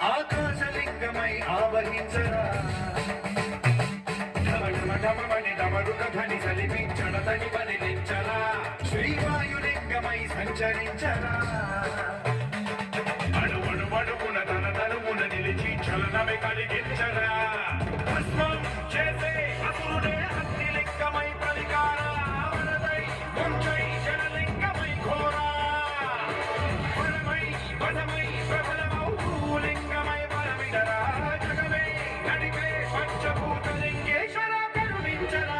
ఆకాశలింగమై ఆవహించరా ఢమఢమఢమని డమరుక ధ్వని సలిపించడదని బలిలించరా శ్రీవాయులింగమై సంచరించరా అణువణువణువున తన తనువున నిలిచి చలనమే కలిగించరా